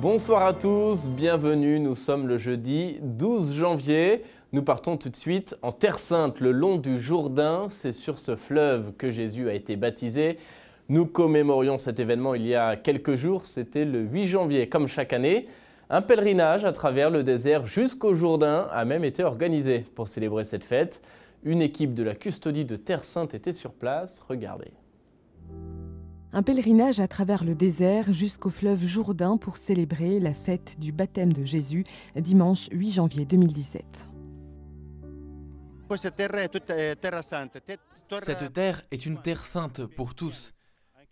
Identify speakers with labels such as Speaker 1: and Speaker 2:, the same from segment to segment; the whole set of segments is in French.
Speaker 1: Bonsoir à tous, bienvenue, nous sommes le jeudi 12 janvier. Nous partons tout de suite en Terre Sainte, le long du Jourdain. C'est sur ce fleuve que Jésus a été baptisé. Nous commémorions cet événement il y a quelques jours, c'était le 8 janvier. Comme chaque année, un pèlerinage à travers le désert jusqu'au Jourdain a même été organisé pour célébrer cette fête. Une équipe de la custodie de Terre Sainte était sur place, regardez.
Speaker 2: Un pèlerinage à travers le désert jusqu'au fleuve Jourdain pour célébrer la fête du baptême de Jésus, dimanche 8 janvier 2017.
Speaker 3: Cette terre est une terre sainte pour tous,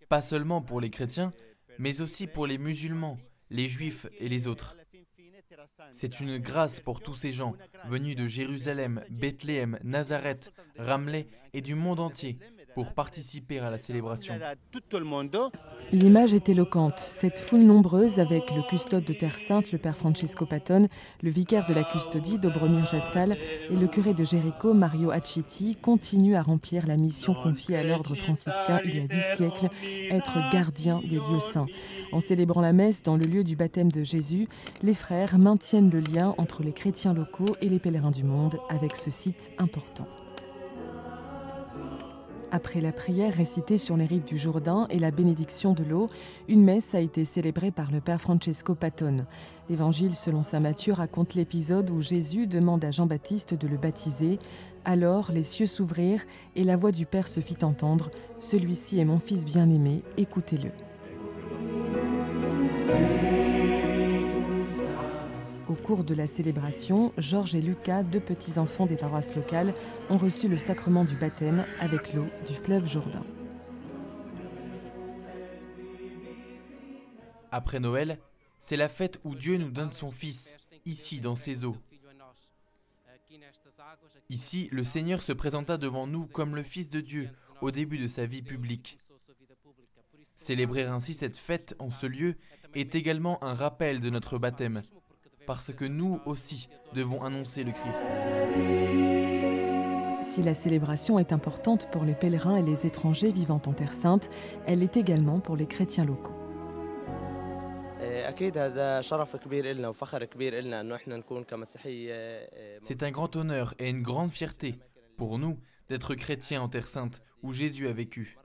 Speaker 3: pas seulement pour les chrétiens, mais aussi pour les musulmans, les juifs et les autres. C'est une grâce pour tous ces gens venus de Jérusalem, Bethléem, Nazareth, Ramleh et du monde entier pour participer à la célébration.
Speaker 2: L'image est éloquente. Cette foule nombreuse avec le custode de Terre Sainte, le père Francesco Patton, le vicaire de la custodie, Dobromir Jastal, et le curé de Jéricho, Mario Acchetti, continue à remplir la mission confiée à l'ordre franciscain il y a 8 siècles, être gardien des lieux saints. En célébrant la messe dans le lieu du baptême de Jésus, les frères maintiennent le lien entre les chrétiens locaux et les pèlerins du monde avec ce site important. Après la prière récitée sur les rives du Jourdain et la bénédiction de l'eau, une messe a été célébrée par le père Francesco Patton. L'Évangile selon saint Matthieu raconte l'épisode où Jésus demande à Jean-Baptiste de le baptiser. Alors les cieux s'ouvrirent et la voix du Père se fit entendre. « Celui-ci est mon Fils bien-aimé, écoutez-le ». Au cours de la célébration, Georges et Lucas, deux petits-enfants des paroisses locales, ont reçu le sacrement du baptême avec l'eau du fleuve Jourdain.
Speaker 3: Après Noël, c'est la fête où Dieu nous donne son Fils, ici dans ces eaux. Ici, le Seigneur se présenta devant nous comme le Fils de Dieu au début de sa vie publique. Célébrer ainsi cette fête en ce lieu est également un rappel de notre baptême, parce que nous aussi devons annoncer le Christ.
Speaker 2: Si la célébration est importante pour les pèlerins et les étrangers vivant en Terre Sainte, elle l'est également pour les chrétiens locaux.
Speaker 3: C'est un grand honneur et une grande fierté pour nous d'être chrétiens en Terre Sainte où Jésus a vécu.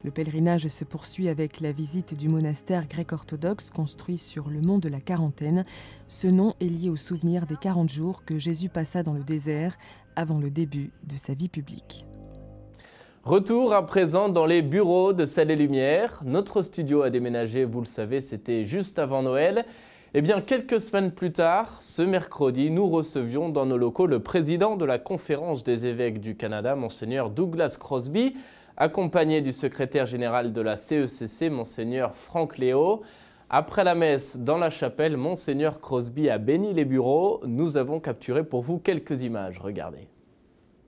Speaker 2: Le pèlerinage se poursuit avec la visite du monastère grec-orthodoxe construit sur le mont de la Quarantaine. Ce nom est lié au souvenir des 40 jours que Jésus passa dans le désert avant le début de sa vie publique.
Speaker 1: Retour à présent dans les bureaux de Sel et Lumière. Notre studio a déménagé, vous le savez, c'était juste avant Noël. Eh bien, quelques semaines plus tard, ce mercredi, nous recevions dans nos locaux le président de la Conférence des évêques du Canada, Monseigneur Douglas Crosby, accompagné du secrétaire général de la CECC, Monseigneur Franck Léo. Après la messe dans la chapelle, Monseigneur Crosby a béni les bureaux. Nous avons capturé pour vous quelques images. Regardez.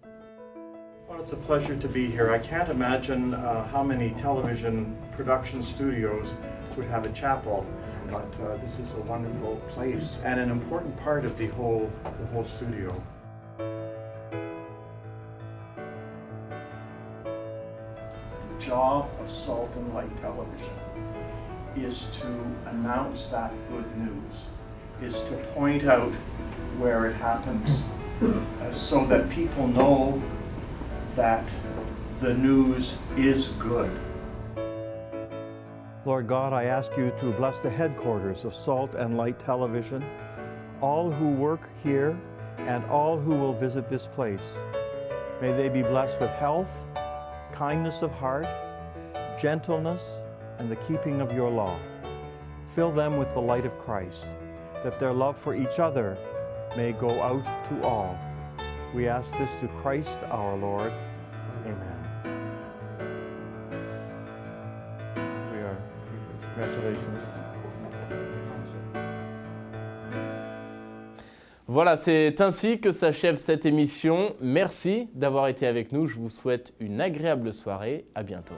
Speaker 4: Well, it's a pleasure to be here. I can't imagine how many television production studios would have a chapel, but this is a wonderful place and an important part of the whole studio. The job of Salt and Light Television is to announce that good news, is to point out where it happens, so that people know that the news is good.
Speaker 5: Lord God, I ask you to bless the headquarters of Salt and Light Television, all who work here and all who will visit this place. May they be blessed with health, kindness of heart, gentleness, and the keeping of your law. Fill them with the light of Christ, that their love for each other may go out to all. We ask this through Christ our Lord. Amen. Congratulations.
Speaker 1: Voilà, c'est ainsi que s'achève cette émission. Merci d'avoir été avec nous. Je vous souhaite une agréable soirée. À bientôt.